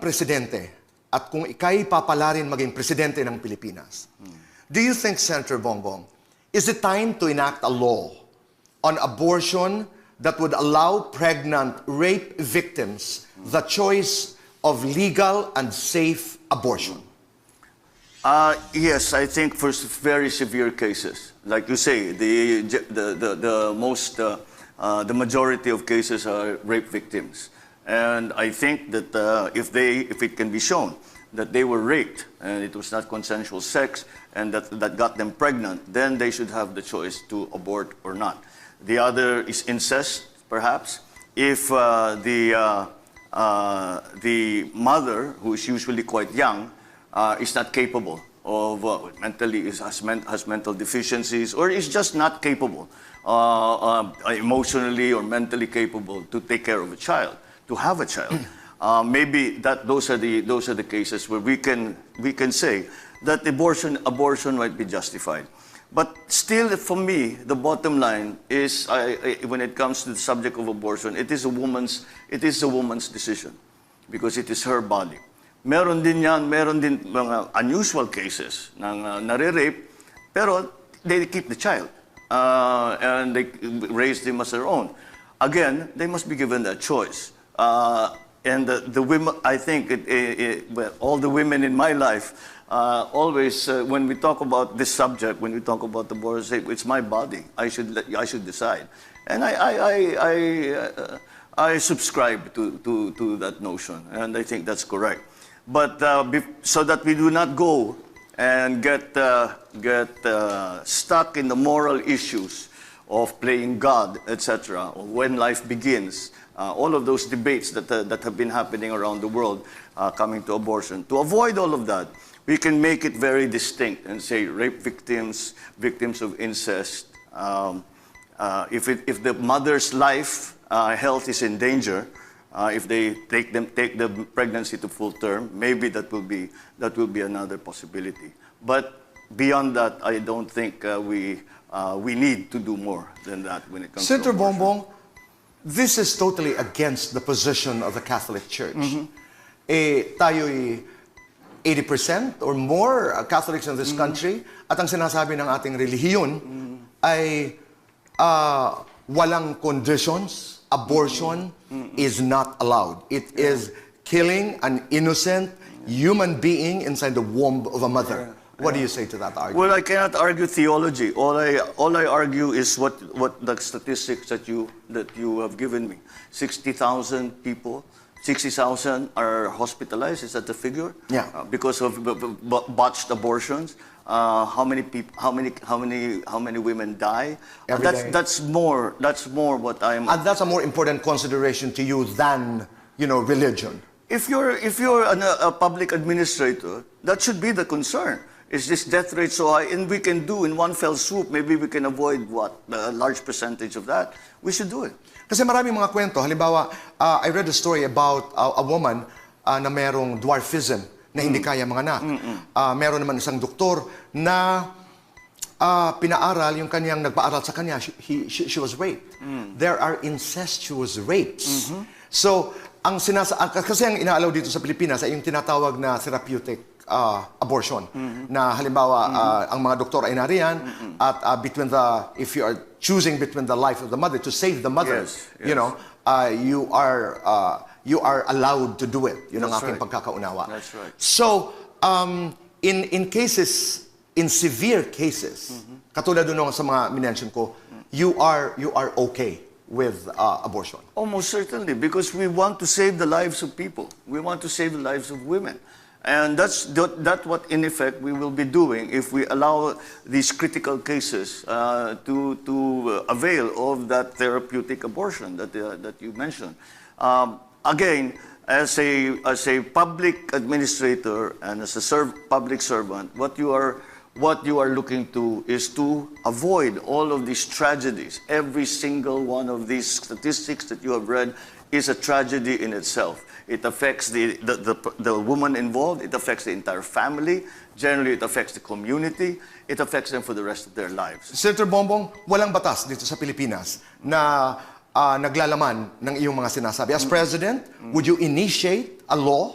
presidente at kung ika'y papalarin maging presidente ng Pilipinas, do you think, Senator Bongbong, is it time to enact a law on abortion that would allow pregnant rape victims the choice of legal and safe abortion? Yes, I think for very severe cases, like you say, the majority of cases are rape victims, and I think that if it can be shown that they were raped and it was not consensual sex and that got them pregnant, then they should have the choice to abort or not. The other is incest, perhaps. If the mother, who is usually quite young, is not capable of has mental deficiencies, or is just not capable, emotionally or mentally capable to take care of a child, to have a child. Maybe those are the cases where we can say that abortion might be justified. But still, for me, the bottom line is, when it comes to the subject of abortion, it is a woman's decision, because it is her body. Meron din mga unusual cases ng nare-rape, pero they keep the child and they raise them as their own. Again, they must be given that choice. And the women, I think, well, all the women in my life, always, when we talk about this subject, when we talk about abortion, say, it's my body. I should decide. And I subscribe to that notion, and I think that's correct. But so that we do not go and get stuck in the moral issues of playing God, etc., or when life begins, all of those debates that have been happening around the world coming to abortion. To avoid all of that, we can make it very distinct and say rape victims, victims of incest. If the mother's life, health is in danger, if they take the pregnancy to full term, maybe that will be another possibility. But beyond that, I don't think we need to do more than that when it comes Senator to abortion. Bongbong, this is totally against the position of the Catholic Church. Tayo'y 80% or more Catholics in this country, at ang sinasabi ng ating relihiyon ay walang conditions, abortion is not allowed. It is killing an innocent human being inside the womb of a mother. What do you say to that argument? Well, I cannot argue theology. All I argue is what the statistics that you have given me. 60,000 people, 60,000 are hospitalized. Is that the figure? Yeah. Because of botched abortions. How many women die? Every day. That's more what I'm. And that's a more important consideration to you than, religion. If you're a public administrator, that should be the concern. Is this death rate so high? And we can do in one fell swoop, maybe we can avoid a large percentage of that. We should do it. Kasi maraming mga kwento. Halimbawa, I read a story about a woman na merong dwarfism, na hindi kaya mga anak. Meron naman isang doktor na pinaaral yung kanyang nagpaaral sa kanya. She was raped. There are incestuous rapes. So, kasi ang inaalaw dito sa Pilipinas ay yung tinatawag na therapeutic abortion. Na halimbawa, ang mga doktor ay nariyan at if you are choosing between the life of the mother to save the mother, you are allowed to do it. Yun ang aking pagkakaunawa. That's right. So, in cases, in severe cases, katulad doon sa mga minention ko, you are okay with abortion. Almost certainly, because we want to save the lives of people. We want to save the lives of women. And that's what, in effect, we will be doing if we allow these critical cases to avail of that therapeutic abortion that you mentioned. Again, as a public administrator and as a public servant, what you are looking to is to avoid all of these tragedies. Every single one of these statistics that you have read is a tragedy in itself. It affects the woman involved, it affects the entire family, generally it affects the community, it affects them for the rest of their lives. Senator Bongbong, walang batas dito sa Pilipinas na naglalaman ng iyong mga sinasabi. As President, would you initiate a law